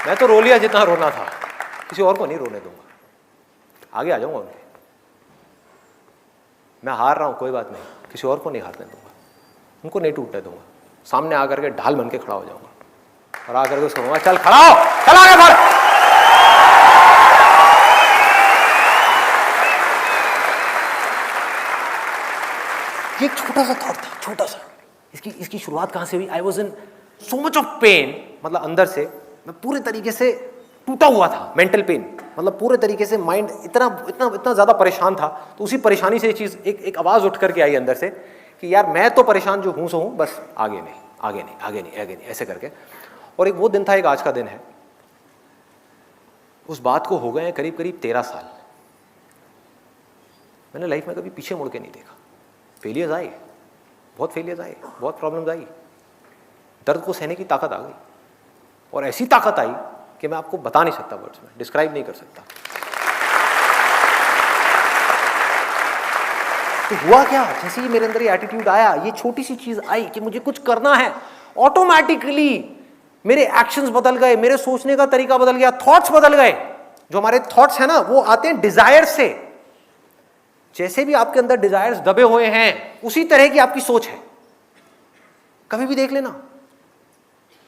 मैं तो रो लिया जितना रोना था, किसी और को नहीं रोने दूंगा, आगे आ जाऊंगा उनके। मैं हार रहा हूं कोई बात नहीं, किसी और को नहीं हारने दूंगा, उनको नहीं टूटने दूंगा, सामने आकर के ढाल बन के खड़ा हो जाऊंगा और आकर के उसको कहूंगा चल खड़ा हो, चल आगे बढ़। ये एक छोटा सा थॉट था, छोटा सा। इसकी शुरुआत कहां से हुई? I was in so much of pain, मतलब अंदर से मैं पूरे तरीके से टूटा हुआ था, मेंटल पेन, मतलब पूरे तरीके से माइंड इतना इतना इतना ज्यादा परेशान था। तो उसी परेशानी से ये चीज एक आवाज उठ करके आई अंदर से कि यार मैं तो परेशान जो हूं सो हूं, बस आगे नहीं आगे नहीं आगे नहीं आगे नहीं, ऐसे करके। और एक वो दिन था, एक आज का दिन है, उस बात को हो गए हैं करीब करीब 13 साल। मैंने लाइफ में कभी पीछे मुड़ के नहीं देखा। फेलियर्स आए, बहुत फेलियर्स आए, बहुत प्रॉब्लम्स आई, दर्द को सहने की ताकत आ गई, और ऐसी ताकत आई कि मैं आपको बता नहीं सकता, वर्ड्स में डिस्क्राइब नहीं कर सकता। तो हुआ क्या, जैसे ही मेरे अंदर ये एटीट्यूड आया, ये छोटी सी चीज आई कि मुझे कुछ करना है, ऑटोमेटिकली मेरे एक्शंस बदल गए, मेरे सोचने का तरीका बदल गया, थॉट्स बदल गए। जो हमारे थॉट्स है ना, वो आते हैं डिजायर से। जैसे भी आपके अंदर डिजायर्स दबे हुए हैं, उसी तरह की आपकी सोच है। कभी भी देख लेना,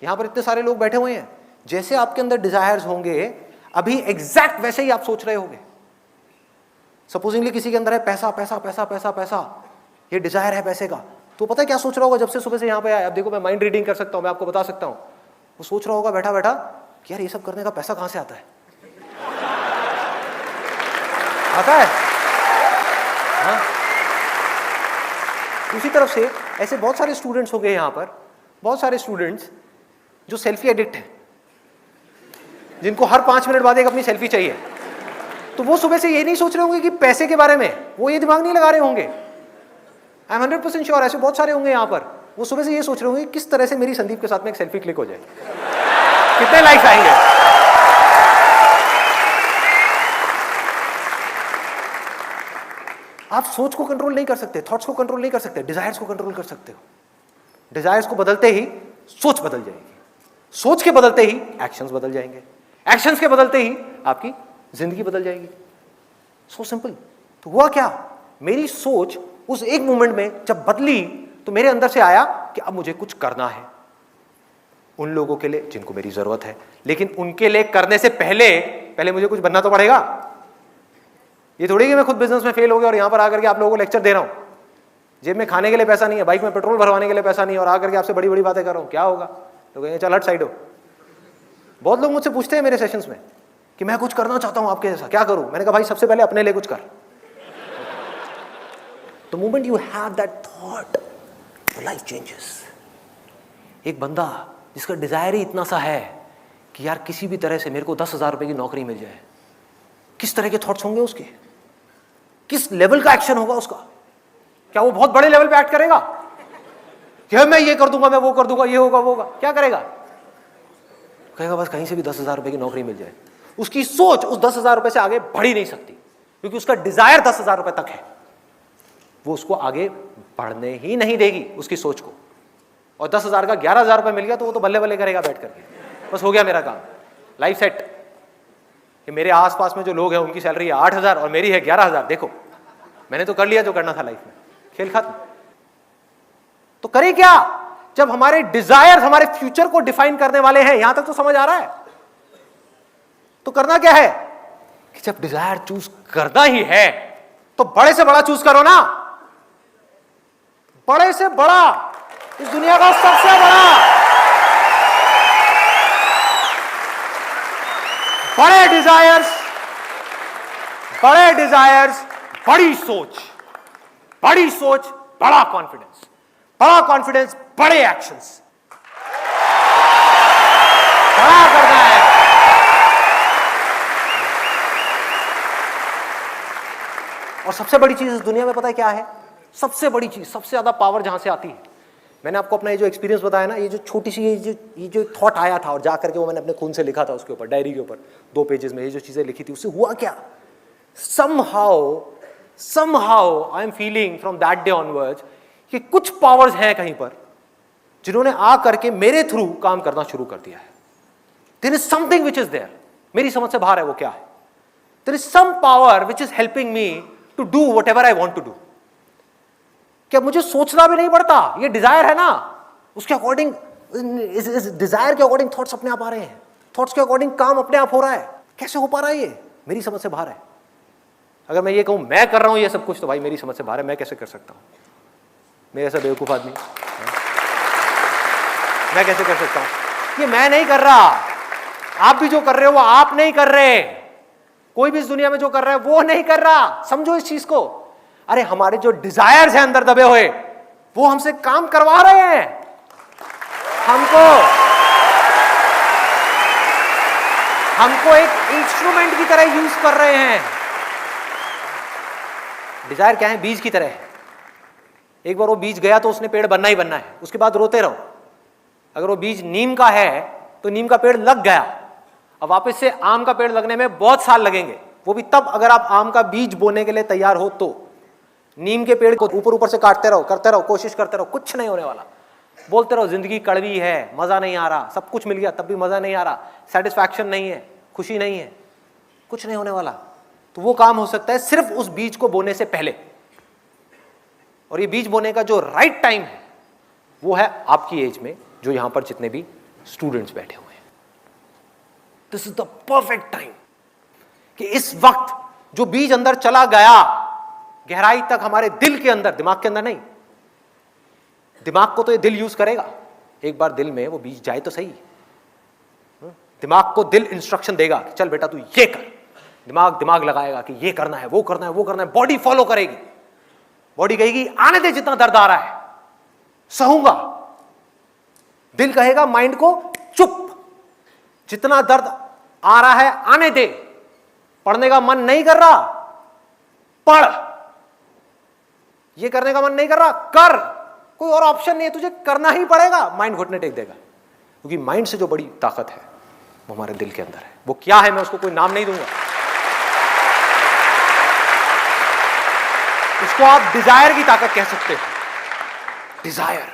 यहां पर इतने सारे लोग बैठे हुए हैं, जैसे आपके अंदर डिजायर्स होंगे, अभी एग्जैक्ट वैसे ही आप सोच रहे होंगे। सपोजिंगली किसी के अंदर है पैसा पैसा पैसा पैसा पैसा, ये डिजायर है पैसे का, तो पता है क्या सोच रहा होगा जब से सुबह से यहां पे आया? अब देखो, मैं माइंड रीडिंग कर सकता हूं, मैं आपको बता सकता हूं। वो सोच रहा होगा बैठा बैठा कि यार ये सब करने का पैसा कहां से आता है, आता है। हाँ, उसी तरफ से ऐसे बहुत सारे स्टूडेंट्स हो गए यहां पर, बहुत सारे स्टूडेंट्स जो सेल्फी एडिक्ट हैं, जिनको हर 5 मिनट बाद एक अपनी सेल्फी चाहिए। तो वो सुबह से ये नहीं सोच रहे होंगे कि पैसे के बारे में, वो ये दिमाग नहीं लगा रहे होंगे। आई एम 100% श्योर ऐसे बहुत सारे होंगे यहां पर, वो सुबह से ये सोच रहे होंगे किस तरह से मेरी संदीप के साथ में एक सेल्फी क्लिक हो जाए, कितने लाइक्स आएंगे। आप सोच को कंट्रोल नहीं कर सकते, थॉट्स को कंट्रोल नहीं कर सकते, डिजायर्स को कंट्रोल कर सकते हो। डिजायर्स को बदलते ही सोच बदल जाएगी, सोच के बदलते ही एक्शंस बदल जाएंगे, एक्शंस के बदलते ही आपकी जिंदगी बदल जाएगी। So simple. तो हुआ क्या, मेरी सोच उस एक मोमेंट में जब बदली, तो मेरे अंदर से आया कि अब मुझे कुछ करना है उन लोगों के लिए जिनको मेरी जरूरत है, लेकिन उनके लिए करने से पहले मुझे कुछ बनना तो पड़ेगा। ये थोड़ी कि मैं खुद बिजनेस में फेल हो गया और यहां पर आकर के आप लोगों को लेक्चर दे रहा हूं, जेब में खाने के लिए पैसा नहीं है, बाइक में पेट्रोल भरवाने के लिए पैसा नहीं है, और आकर के आपसे बड़ी बड़ी बातें कर रहा हूं, क्या होगा? तो कहेंगे चल हट साइड हो। बहुत लोग मुझसे पूछते हैं मेरे सेशंस में कि मैं कुछ करना चाहता हूं आपके जैसा, क्या करूं? मैंने कहा भाई सबसे पहले अपने लिए कुछ कर। The moment you have that thought, your life changes. एक बंदा जिसका डिजायर ही इतना सा है कि यार किसी भी तरह से मेरे को 10,000 रुपए की नौकरी मिल जाए, किस तरह के थॉट्स होंगे उसके, किस लेवल का एक्शन होगा उसका? क्या वो बहुत बड़े लेवल पे एक्ट करेगा कि मैं ये कर दूंगा, मैं वो कर दूंगा, ये होगा वो होगा? क्या करेगा? कहेगा बस कहीं से भी 10,000 रुपए की नौकरी मिल जाए। उसकी सोच उस 10,000 रुपए से आगे बढ़ ही नहीं सकती, क्योंकि उसका डिजायर 10,000 रुपए तक है। वो उसको आगे बढ़ने ही नहीं देगी उसकी सोच को। और 10,000 का 11,000 रुपए मिल गया तो वो तो बल्ले बल्ले करेगा बैठ करके, बस हो गया मेरा काम, लाइफ सेट। कि मेरे आसपास में जो लोग हैं उनकी सैलरी है 8,000 और मेरी है 11,000, देखो मैंने तो कर लिया जो करना था लाइफ में, खेल खत्म। तो करें क्या जब हमारे डिजायर हमारे फ्यूचर को डिफाइन करने वाले हैं? यहां तक तो समझ आ रहा है। तो करना क्या है कि जब डिजायर चूज करना ही है तो बड़े से बड़ा चूज करो ना, बड़े से बड़ा, इस दुनिया का सबसे बड़ा। बड़े डिजायर्स, बड़ी सोच, बड़ा कॉन्फिडेंस, बड़े एक्शंस, बड़ा करना है। और सबसे बड़ी चीज इस दुनिया में पता है क्या है? सबसे बड़ी चीज, सबसे ज्यादा पावर जहां से आती है, मैंने आपको अपना ये जो एक्सपीरियंस बताया ना, ये जो छोटी सी ये जो थॉट आया था और जाकर के वो मैंने अपने खून से लिखा था उसके ऊपर, डायरी के ऊपर 2 पेजेस में ये जो चीजें लिखी थी, उससे हुआ क्या? somehow I am feeling from that day onwards कि कुछ पावर्स हैं कहीं पर जिन्होंने आ करके मेरे थ्रू काम करना शुरू कर दिया है। There is something which is there, मेरी समझ से बाहर है वो क्या है। There is some power which is helping me to do whatever I want to do. क्या मुझे सोचना भी नहीं पड़ता, ये डिजायर है ना, उसके अकॉर्डिंग, इस डिजायर के अकॉर्डिंग थॉट्स अपने आप आ रहे हैं, थॉट्स के अकॉर्डिंग काम अपने आप हो रहा है। कैसे हो पा रहा है ये? मेरी समझ से बाहर है। अगर मैं ये कहूं मैं कर रहा हूं ये सब कुछ, तो भाई मेरी समझ से बाहर है, मैं कैसे कर सकता हूं? मेरे ऐसा बेवकूफ आदमी मैं कैसे कर सकता हूं? ये मैं नहीं कर रहा, आप भी जो कर रहे हो वो आप नहीं कर रहे, कोई भी इस दुनिया में जो कर रहा है वो नहीं कर रहा। समझो इस चीज को। अरे हमारे जो डिजायर्स हैं अंदर दबे हुए, वो हमसे काम करवा रहे हैं। हमको एक इंस्ट्रूमेंट की तरह यूज कर रहे हैं। डिजायर क्या है? बीज की तरह है। एक बार वो बीज गया तो उसने पेड़ बनना ही बनना है, उसके बाद रोते रहो। अगर वो बीज नीम का है तो नीम का पेड़ लग गया, अब वापस से आम का पेड़ लगने में बहुत साल लगेंगे, वो भी तब अगर आप आम का बीज बोने के लिए तैयार हो तो। नीम के पेड़ को ऊपर ऊपर से काटते रहो, करते रहो, कोशिश करते रहो, कुछ नहीं होने वाला। बोलते रहो जिंदगी कड़वी है, मजा नहीं आ रहा, सब कुछ मिल गया तब भी मजा नहीं आ रहा, सेटिस्फैक्शन नहीं है, खुशी नहीं है, कुछ नहीं होने वाला। तो वो काम हो सकता है सिर्फ उस बीज को बोने से पहले। और ये बीज बोने का जो राइट टाइम है वो है आपकी एज में, जो यहां पर जितने भी स्टूडेंट्स बैठे हुए हैं। This is the perfect time कि इस वक्त जो बीज अंदर चला गया गहराई तक, हमारे दिल के अंदर, दिमाग के अंदर नहीं, दिमाग को तो ये दिल यूज करेगा, एक बार दिल में वो बीज जाए तो सही। दिमाग को दिल इंस्ट्रक्शन देगा कि चल बेटा तू ये कर, दिमाग लगाएगा कि ये करना है, वो करना है, वो करना है, बॉडी फॉलो करेगी, बॉडी कहेगी आने दे जितना दर्द आ रहा है, सहूंगा। दिल कहेगा माइंड को चुप, जितना दर्द आ रहा है आने दे, पढ़ने का मन नहीं कर रहा पढ़, ये करने का मन नहीं कर रहा कर, कोई और ऑप्शन नहीं है, तुझे करना ही पड़ेगा। माइंड घुटने टेक देगा, क्योंकि माइंड से जो बड़ी ताकत है वो हमारे दिल के अंदर है। वो क्या है मैं उसको कोई नाम नहीं दूंगा, उसको आप डिजायर की ताकत कह सकते हैं। डिजायर,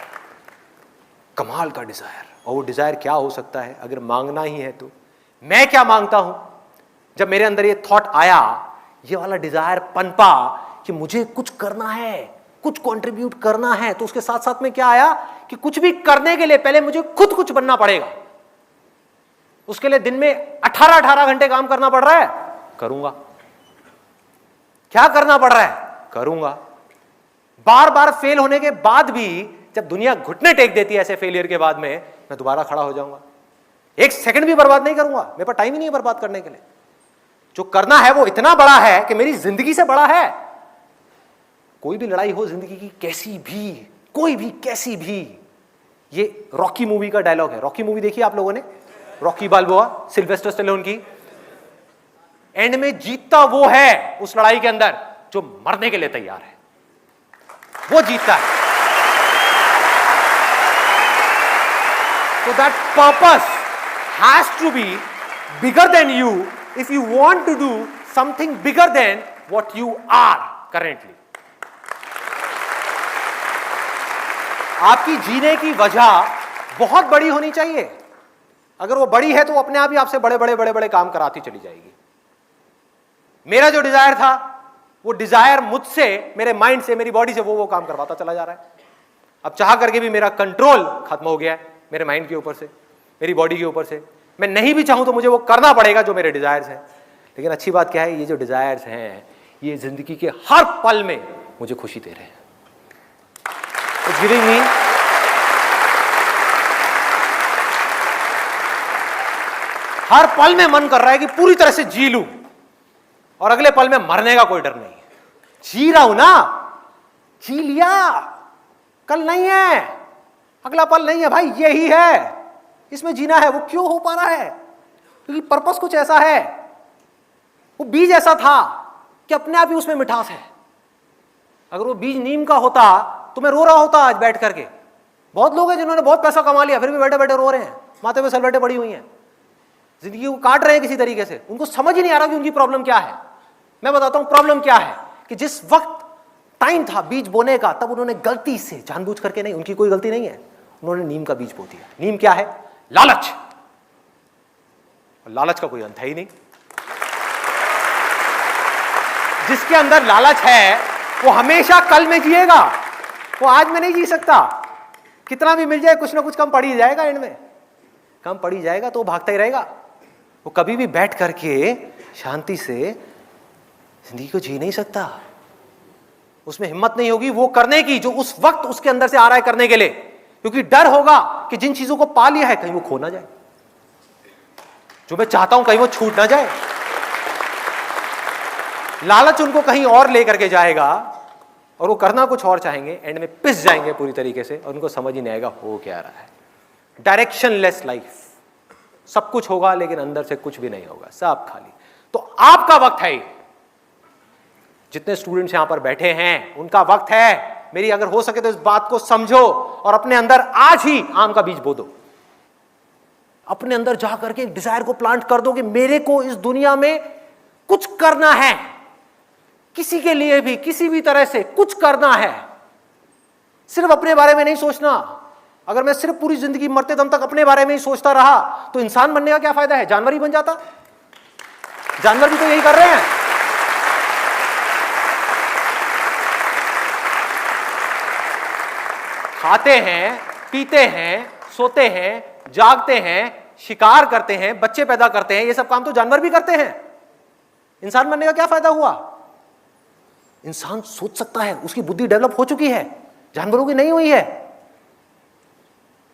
कमाल का डिजायर। और वो डिजायर क्या हो सकता है अगर मांगना ही है तो? मैं क्या मांगता हूं? जब मेरे अंदर ये थॉट आया, ये वाला डिजायर पनपा कि मुझे कुछ करना है, कुछ कंट्रीब्यूट करना है, तो उसके साथ साथ में क्या आया कि कुछ भी करने के लिए पहले मुझे खुद कुछ बनना पड़ेगा। उसके लिए दिन में 18 घंटे काम करना पड़ रहा है, करूंगा। क्या करना पड़ रहा है? करूंगा। बार बार फेल होने के बाद भी जब दुनिया घुटने टेक देती है ऐसे फेलियर के बाद में, मैं दोबारा खड़ा हो जाऊंगा। एक सेकंड भी बर्बाद नहीं करूंगा, मेरे पास टाइम ही नहीं है बर्बाद करने के लिए। जो करना है वो इतना बड़ा है कि मेरी जिंदगी से बड़ा है। कोई भी लड़ाई हो जिंदगी की, कैसी भी, कोई भी, कैसी भी, ये रॉकी मूवी का डायलॉग है। रॉकी मूवी देखी आप लोगों ने? रॉकी बाल्बोआ, सिल्वेस्टर स्टैलोन की। एंड में जीतता वो है उस लड़ाई के अंदर जो मरने के लिए तैयार है, वो जीतता है। So that purpose has to be bigger than you if you want to do something bigger than what you are currently. आपकी जीने की वजह बहुत बड़ी होनी चाहिए। अगर वो बड़ी है तो अपने आप ही आपसे बड़े बड़े बड़े बड़े काम कराती चली जाएगी। मेरा जो डिजायर था, वो डिजायर मुझसे, मेरे माइंड से, मेरी बॉडी से वो काम करवाता चला जा रहा है। अब चाह करके भी मेरा कंट्रोल खत्म हो गया है मेरे माइंड के ऊपर से, मेरी बॉडी के ऊपर से। मैं नहीं भी चाहूं तो मुझे वो करना पड़ेगा जो मेरे डिजायर्स हैं। लेकिन अच्छी बात क्या है, ये जो डिजायर्स हैं ये जिंदगी के हर पल में मुझे खुशी दे रहे हैं। It's giving me हर पल में मन कर रहा है कि पूरी तरह से जी लूं और अगले पल में मरने का कोई डर नहीं है। जी रहा हूं ना, जी लिया, कल नहीं है, अगला पल नहीं है भाई, यही है, इसमें जीना है। वो क्यों हो पा रहा है? क्योंकि पर्पस कुछ ऐसा है, वो बीज ऐसा था कि अपने आप ही उसमें मिठास है। अगर वो बीज नीम का होता तो मैं रो रहा होता आज बैठ करके। बहुत लोग हैं जिन्होंने बहुत पैसा कमा लिया फिर भी बैठे बैठे रो रहे हैं, माथे पे सलवटें पड़ी हुई हैं, जिंदगी को काट रहे हैं किसी तरीके से। उनको समझ ही नहीं आ रहा कि उनकी प्रॉब्लम क्या है। मैं बताता हूं प्रॉब्लम क्या है, कि जिस वक्त टाइम था बीज बोने का, तब उन्होंने गलती से, जानबूझ करके नहीं, उनकी कोई गलती नहीं है, उन्होंने नीम का बीज बो दिया। नीम क्या है? लालच। और लालच का कोई अंत है ही नहीं। जिसके अंदर लालच है वो हमेशा कल में जिएगा, वो आज में नहीं जी सकता। कितना भी मिल जाए कुछ ना कुछ कम पड़ ही जाएगा, एंड में कम पड़ ही जाएगा, तो वो भागता ही रहेगा। वो कभी भी बैठ करके शांति से जिंदगी को जी नहीं सकता। उसमें हिम्मत नहीं होगी वो करने की जो उस वक्त उसके अंदर से आ रहा है करने के लिए, क्योंकि डर होगा कि जिन चीजों को पा लिया है कहीं वो खो ना जाए, जो मैं चाहता हूं कहीं वो छूट ना जाए। लालच उनको कहीं और लेकर के जाएगा और वो करना कुछ और चाहेंगे, एंड में पिस जाएंगे पूरी तरीके से और उनको समझ ही नहीं आएगा हो क्या रहा है। डायरेक्शनलेस लाइफ, सब कुछ होगा लेकिन अंदर से कुछ भी नहीं होगा, सब खाली। तो आपका वक्त है, जितने स्टूडेंट्स यहां पर बैठे हैं उनका वक्त है। मेरी अगर हो सके तो इस बात को समझो और अपने अंदर आज ही आम का बीज बो दो। अपने अंदर जा करके एक डिजायर को प्लांट कर दो कि मेरे को इस दुनिया में कुछ करना है, किसी के लिए भी किसी भी तरह से कुछ करना है। सिर्फ अपने बारे में नहीं सोचना। अगर मैं सिर्फ पूरी जिंदगी मरते दम तक अपने बारे में ही सोचता रहा तो इंसान बनने का क्या फायदा है, जानवर ही बन जाता। जानवर भी तो यही कर रहे हैं। खाते हैं, पीते हैं, सोते हैं, जागते हैं, शिकार करते हैं, बच्चे पैदा करते हैं, ये सब काम तो जानवर भी करते हैं। इंसान बनने का क्या फायदा हुआ? इंसान सोच सकता है, उसकी बुद्धि डेवलप हो चुकी है, जानवरों की नहीं हुई है।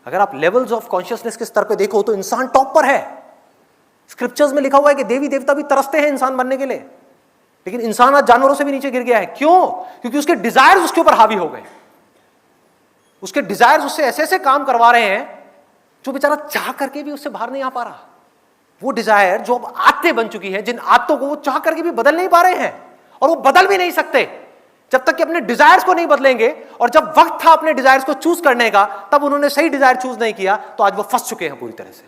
अगर आप लेवल्स ऑफ कॉन्शियसनेस के स्तर पे देखो तो इंसान टॉप पर है। स्क्रिप्चर्स में लिखा हुआ है कि देवी देवता भी तरसते हैं इंसान बनने के लिए, लेकिन इंसान आज जानवरों से भी नीचे गिर गया है। क्यों? क्योंकि उसके डिजायर्स उसके ऊपर हावी हो गए। उसके डिजायर्स उससे ऐसे ऐसे काम करवा रहे हैं जो बेचारा चाह करके भी उससे बाहर नहीं आ पा रहा। वो डिजायर जो अब आदतें बन चुकी है, जिन आदतों को वो चाह करके भी बदल नहीं पा रहे हैं, और वो बदल भी नहीं सकते जब तक कि अपने डिजायर्स को नहीं बदलेंगे। और जब वक्त था अपने डिजायर्स को चूज करने का, तब उन्होंने सही डिजायर चूज नहीं किया, तो आज वो फंस चुके हैं पूरी तरह से।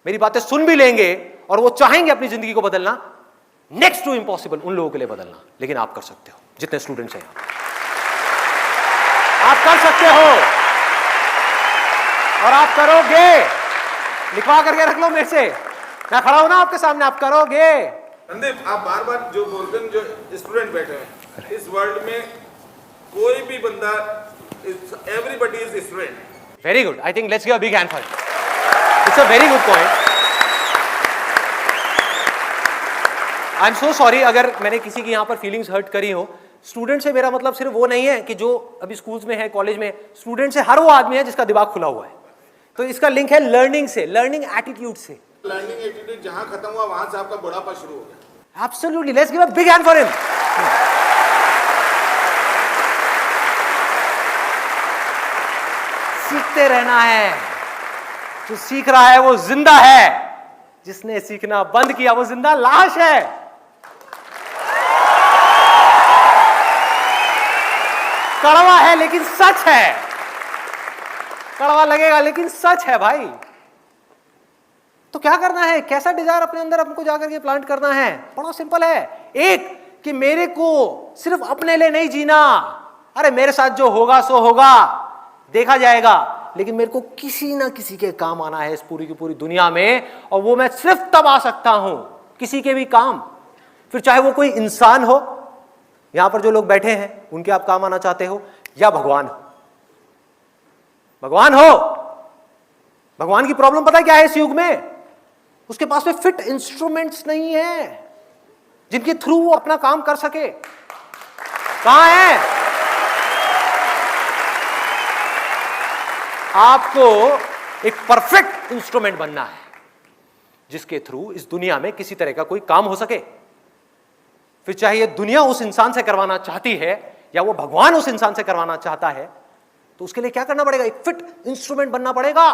मेरी बातें सुन भी लेंगे और वो चाहेंगे अपनी जिंदगी को बदलना, नेक्स्ट टू इम्पॉसिबल उन लोगों के लिए बदलना, लेकिन आप कर सकते हो। जितने स्टूडेंट्स हैं आप कर सकते हो और आप करोगे। लिखवा करके रख लो मेरे से, मैं खड़ा हूं ना आपके सामने, आप करोगे। संदीप, आप बार बार जो बोलते हैं, जो स्टूडेंट बैठे हैं इस वर्ल्ड में, कोई भी बंदा, everybody is student. Very good, I think let's give a big hand for it. It's a very good point. I am so sorry अगर मैंने किसी की यहां पर फीलिंग्स हर्ट करी हो। स्टूडेंट से मेरा मतलब सिर्फ वो नहीं है कि जो अभी स्कूल्स में है, कॉलेज में। स्टूडेंट से हर वो आदमी है जिसका दिमाग खुला हुआ है। तो इसका लिंक है लर्निंग से, लर्निंग एटीट्यूड से। लर्निंग एटीट्यूड जहां खत्म हुआ वहां से आपका बुढ़ापा शुरू हो गया। Absolutely, let's give a big hand for him. सीखते रहना है। जो सीख रहा है वो जिंदा है, जिसने सीखना बंद किया वो जिंदा लाश है। कड़वा है लेकिन सच है, कड़वा लगेगा लेकिन सच है भाई। तो क्या करना है, कैसा डिजायर अपने अंदर हमको जाकर के प्लांट करना है? बड़ा सिंपल है। एक, कि मेरे को सिर्फ अपने लिए नहीं जीना। अरे मेरे साथ जो होगा सो होगा, देखा जाएगा, लेकिन मेरे को किसी ना किसी के काम आना है इस पूरी की पूरी दुनिया में। और वो मैं सिर्फ तब आ सकता हूं किसी के भी काम, फिर चाहे वो कोई इंसान हो, यहां पर जो लोग बैठे हैं उनके आप काम आना चाहते हो, या भगवान हो। भगवान हो, भगवान की प्रॉब्लम पता है क्या है इस युग में? उसके पास में फिट इंस्ट्रूमेंट्स नहीं है जिनके थ्रू वो अपना काम कर सके। कहां है? आपको एक परफेक्ट इंस्ट्रूमेंट बनना है जिसके थ्रू इस दुनिया में किसी तरह का कोई काम हो सके। फिर चाहे ये दुनिया उस इंसान से करवाना चाहती है या वो भगवान उस इंसान से करवाना चाहता है, तो उसके लिए क्या करना पड़ेगा? एक फिट इंस्ट्रूमेंट बनना पड़ेगा।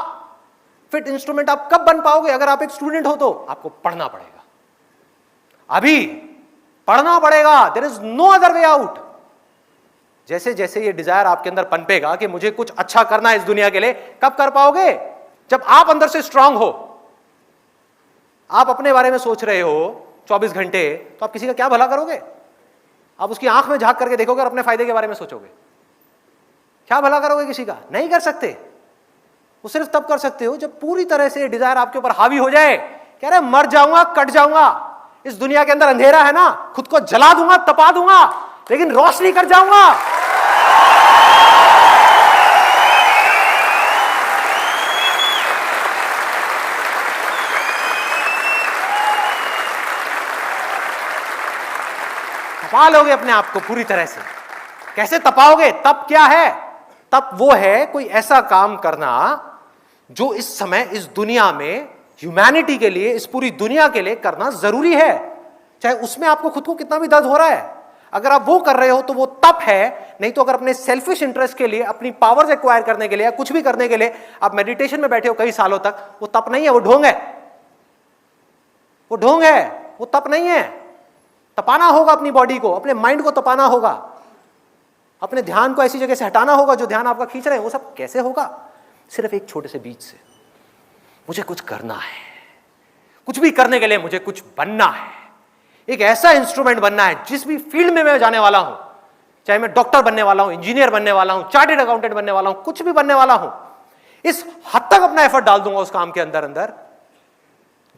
फिट इंस्ट्रूमेंट आप कब बन पाओगे? अगर आप एक स्टूडेंट हो तो आपको पढ़ना पड़ेगा, अभी पढ़ना पड़ेगा। There is no other way out. जैसे जैसे ये डिजायर आपके अंदर पनपेगा कि मुझे कुछ अच्छा करना है इस दुनिया के लिए, कब कर पाओगे? जब आप अंदर से स्ट्रांग हो। आप अपने बारे में सोच रहे हो 24 घंटे, तो आप किसी का क्या भला करोगे? आप उसकी आंख में झांक करके देखोगे और अपने फायदे के बारे में सोचोगे, क्या भला करोगे किसी का? नहीं कर सकते। वो सिर्फ तब कर सकते हो जब पूरी तरह से डिजायर आपके ऊपर हावी हो जाए कह रहे मर जाऊंगा, कट जाऊंगा, इस दुनिया के अंदर अंधेरा है ना, खुद को जला दूंगा, तपा दूंगा, लेकिन रोशनी कर जाऊंगा। तपा लोगे अपने आप को पूरी तरह से। कैसे तपाओगे? तप क्या है? तप वो है कोई ऐसा काम करना जो इस समय इस दुनिया में ह्यूमैनिटी के लिए, इस पूरी दुनिया के लिए करना जरूरी है, चाहे उसमें आपको खुद को कितना भी दर्द हो रहा है। अगर आप वो कर रहे हो तो वो तप है। नहीं तो अगर अपने सेल्फिश इंटरेस्ट के लिए, अपनी पावर्स एक्वायर करने के लिए, कुछ भी करने के लिए आप मेडिटेशन में बैठे हो कई सालों तक, वो तप नहीं है, वो ढोंग है। वो ढोंग है, वो तप नहीं है। तपाना होगा अपनी बॉडी को, अपने माइंड को तपाना होगा, अपने ध्यान को ऐसी जगह से हटाना होगा जो ध्यान आपका खींच रहे हैं। वो सब कैसे होगा? सिर्फ एक छोटे से बीज से। मुझे कुछ करना है, कुछ भी करने के लिए मुझे कुछ बनना है, एक ऐसा इंस्ट्रूमेंट बनना है जिस भी फील्ड में मैं जाने वाला हूं, चाहे मैं डॉक्टर बनने वाला हूं, इंजीनियर बनने वाला हूं, चार्टेड अकाउंटेंट बनने वाला हूं, कुछ भी बनने वाला हूं, इस हद तक अपना एफर्ट डाल दूंगा उस काम के अंदर अंदर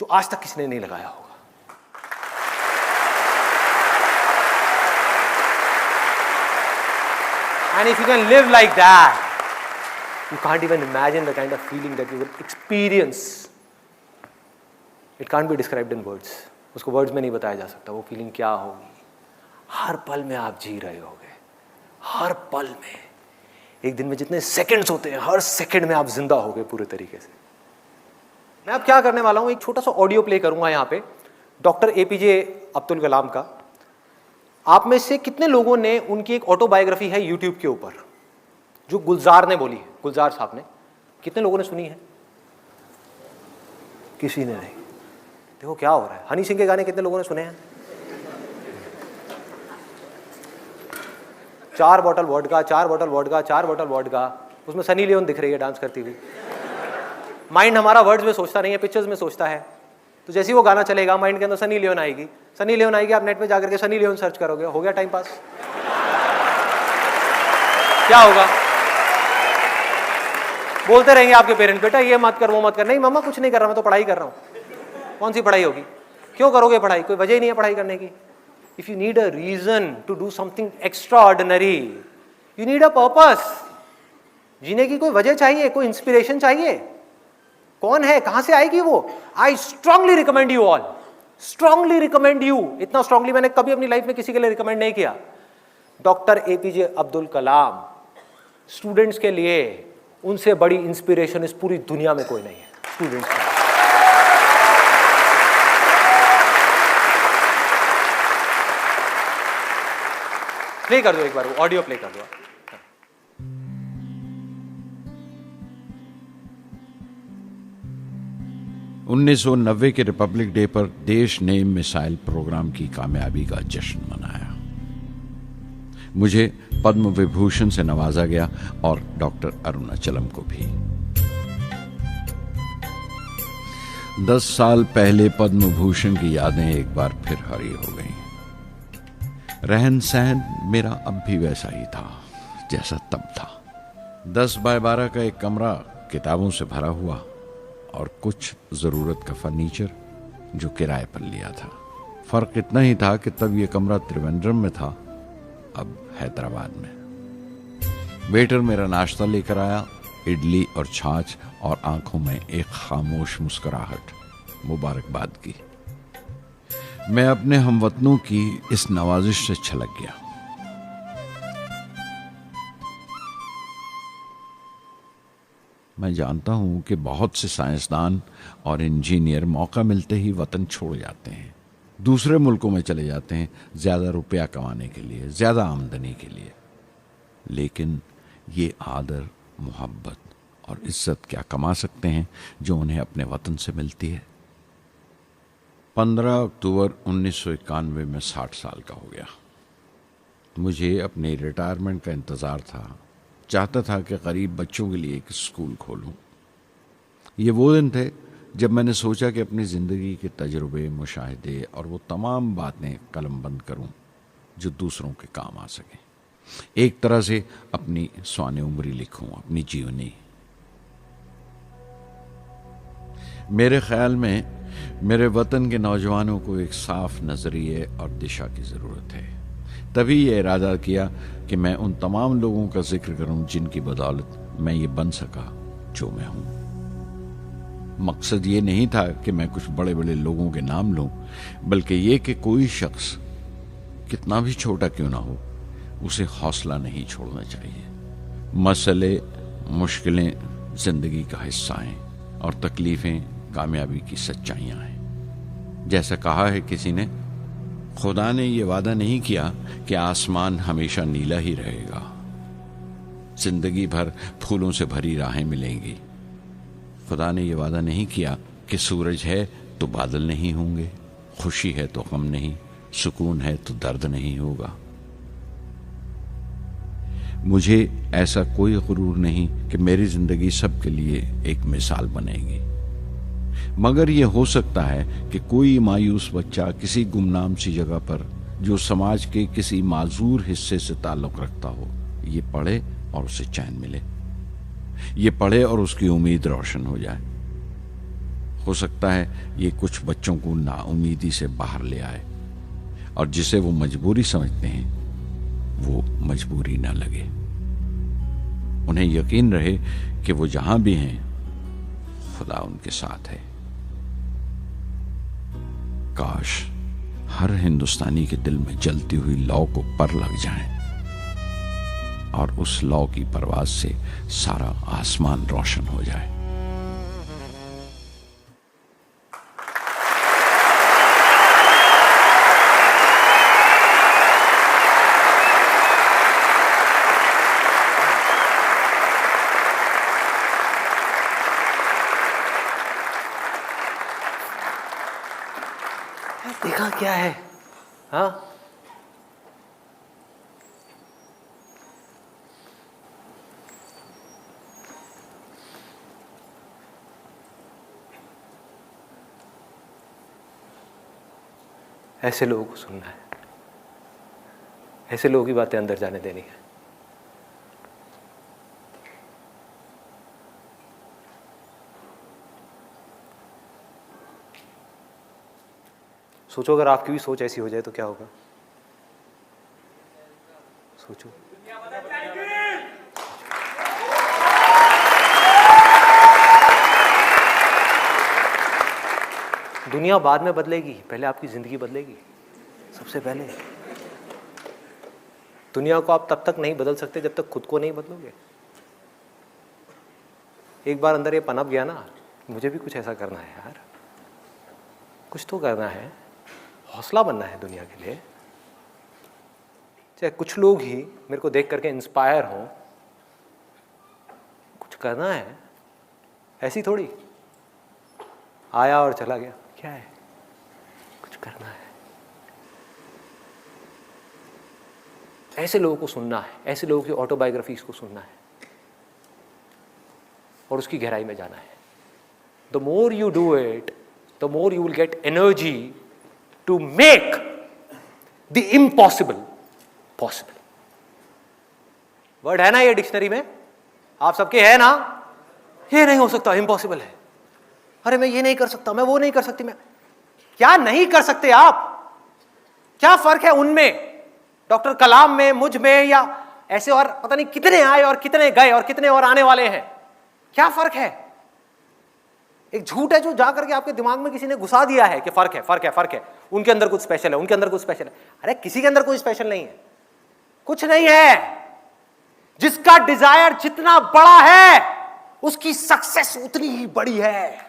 जो आज तक किसी ने नहीं लगाया होगा। And if you can live like that, you can't even imagine the kind of feeling that you will experience. It can't be described in words. उसको वर्ड्स में नहीं बताया जा सकता वो फीलिंग क्या होगी। हर पल में आप जी रहे होगे, हर पल में। एक दिन में जितने सेकंड्स होते हैं, हर सेकंड में आप जिंदा होगे पूरे तरीके से। मैं अब क्या करने वाला हूं, एक छोटा सा ऑडियो प्ले करूंगा यहाँ पे डॉक्टर एपीजे अब्दुल कलाम का। आप में से कितने लोगों ने, उनकी एक ऑटोबायोग्राफी है यूट्यूब के ऊपर जो गुलजार ने बोली है, गुलजार साहब ने, कितने लोगों ने सुनी है? किसी ने नहीं। देखो क्या हो रहा है। हनी सिंह के गाने कितने लोगों ने सुने हैं? 4 bottle vodka, 4 bottle vodka, 4 bottle vodka. उसमें सनी लियोन दिख रही है डांस करती हुई। माइंड हमारा वर्ड्स में सोचता नहीं है, पिक्चर्स में सोचता है। तो जैसे ही वो गाना चलेगा माइंड के अंदर सनी लियोन आएगी, सनी लियोन आएगी, आप नेट पे जाकर के सनी लियोन सर्च करोगे, हो गया टाइम पास। क्या होगा? बोलते रहेंगे आपके पेरेंट्स, बेटा ये मत कर, वो मत कर। नहीं मम्मा कुछ नहीं कर रहा, मैं तो पढ़ाई कर रहा हूँ। कौन सी पढ़ाई होगी? क्यों करोगे पढ़ाई? कोई वजह ही नहीं है पढ़ाई करने की। If you need a reason to do something extraordinary, you need a purpose. जीने की कोई वजह चाहिए, कोई इंस्पिरेशन चाहिए। कौन है, कहां से आएगी वो? I strongly recommend you all, strongly recommend you. इतना स्ट्रांगली मैंने कभी अपनी लाइफ में किसी के लिए रिकमेंड नहीं किया। Doctor APJ Abdul Kalam. Students के लिए उनसे बड़ी इंस्पिरेशन इस पूरी दुनिया में कोई नहीं है। स्टूडेंट्स के लिए प्ले कर दो एक बार, वो ऑडियो प्ले कर दो। 1990 के रिपब्लिक डे पर देश ने मिसाइल प्रोग्राम की कामयाबी का जश्न मनाया। मुझे पद्म विभूषण से नवाजा गया और डॉक्टर अरुणाचलम को भी। 10 साल पहले पद्म भूषण की यादें एक बार फिर हरी हो गईं। रहन सहन मेरा अब भी वैसा ही था जैसा तब था। 10 बाय 12 का एक कमरा किताबों से भरा हुआ और कुछ जरूरत का फर्नीचर जो किराए पर लिया था। फर्क इतना ही था कि तब यह कमरा त्रिवेंद्रम में था, अब हैदराबाद में। वेटर मेरा नाश्ता लेकर आया, इडली और छाछ, और आंखों में एक खामोश मुस्कुराहट मुबारकबाद की। मैं अपने हमवतनों की इस नवाजिश से छलक गया। मैं जानता हूं कि बहुत से साइंसदान और इंजीनियर मौका मिलते ही वतन छोड़ जाते हैं, दूसरे मुल्कों में चले जाते हैं ज्यादा रुपया कमाने के लिए, ज्यादा आमदनी के लिए। लेकिन ये आदर, मोहब्बत और इज्जत क्या कमा सकते हैं जो उन्हें अपने वतन से मिलती है। 15 अक्टूबर 1991 में 60 साल का हो गया। मुझे अपने रिटायरमेंट का इंतज़ार था। चाहता था कि गरीब बच्चों के लिए एक स्कूल खोलूं। ये वो दिन थे जब मैंने सोचा कि अपनी ज़िंदगी के तजुर्बे, मुशाहिदे और वो तमाम बातें कलमबंद करूं जो दूसरों के काम आ सकें। एक तरह से अपनी स्वाने उम्री लिखूं, अपनी जीवनी। मेरे ख्याल में मेरे वतन के नौजवानों को एक साफ नजरिए और दिशा की जरूरत है। तभी ये इरादा किया कि मैं उन तमाम लोगों का जिक्र करूं जिनकी बदौलत मैं ये बन सका जो मैं हूं। मकसद ये नहीं था कि मैं कुछ बड़े बड़े लोगों के नाम लूं, बल्कि ये कि कोई शख्स कितना भी छोटा क्यों ना हो, उसे हौसला नहीं छोड़ना चाहिए। मसले, मुश्किलें जिंदगी का हिस्सा हैं और तकलीफें कामयाबी की सच्चाइयां हैं। जैसा कहा है किसी ने, खुदा ने यह वादा नहीं किया कि आसमान हमेशा नीला ही रहेगा, जिंदगी भर फूलों से भरी राहें मिलेंगी। खुदा ने यह वादा नहीं किया कि सूरज है तो बादल नहीं होंगे, खुशी है तो गम नहीं, सुकून है तो दर्द नहीं होगा। मुझे ऐसा कोई गुरूर नहीं कि मेरी जिंदगी सबके लिए एक मिसाल बनेगी, मगर यह हो सकता है कि कोई मायूस बच्चा किसी गुमनाम सी जगह पर जो समाज के किसी माजूर हिस्से से ताल्लुक रखता हो, ये पढ़े और उसे चैन मिले, ये पढ़े और उसकी उम्मीद रोशन हो जाए। हो सकता है ये कुछ बच्चों को नाउमीदी से बाहर ले आए और जिसे वो मजबूरी समझते हैं वो मजबूरी ना लगे। उन्हें यकीन रहे कि वो जहां भी हैं खुदा उनके साथ है। काश हर हिंदुस्तानी के दिल में जलती हुई लौ को पर लग जाए और उस लौ की परवाज से सारा आसमान रोशन हो जाए। देखा क्या है? हाँ, ऐसे लोगों को सुनना है, ऐसे लोगों की बातें अंदर जाने देनी है। सोचो अगर आपकी भी सोच ऐसी हो जाए तो क्या होगा? सोचो। दुनिया बाद में बदलेगी, पहले आपकी जिंदगी बदलेगी। सबसे पहले दुनिया को आप तब तक नहीं बदल सकते जब तक खुद को नहीं बदलोगे। एक बार अंदर ये पनप गया ना, मुझे भी कुछ ऐसा करना है यार, कुछ तो करना है, हौसला बनना है दुनिया के लिए। चाहे कुछ लोग ही मेरे को देख करके इंस्पायर हों, कुछ करना है। ऐसी थोड़ी आया और चला गया, क्या है? कुछ करना है। ऐसे लोगों को सुनना है, ऐसे लोगों की ऑटोबायोग्राफीज को सुनना है और उसकी गहराई में जाना है। The more you do it, the more you will get energy to make the impossible possible. Word है ना ये डिक्शनरी में, आप सबके है ना? ये नहीं हो सकता, इम्पॉसिबल है। अरे मैं ये नहीं कर सकता, मैं वो नहीं कर सकती। मैं क्या नहीं कर सकते आप? क्या फर्क है उनमें, डॉक्टर कलाम में, मुझ में, या ऐसे और पता नहीं कितने आए और कितने गए और कितने और आने वाले हैं? क्या फर्क है? एक झूठ है जो जा करके आपके दिमाग में किसी ने घुसा दिया है कि फर्क है, फर्क है, फर्क है, उनके अंदर कुछ स्पेशल है, उनके अंदर कुछ स्पेशल है। अरे किसी के अंदर कोई स्पेशल नहीं है, कुछ नहीं है। जिसका डिजायर जितना बड़ा है उसकी सक्सेस उतनी ही बड़ी है।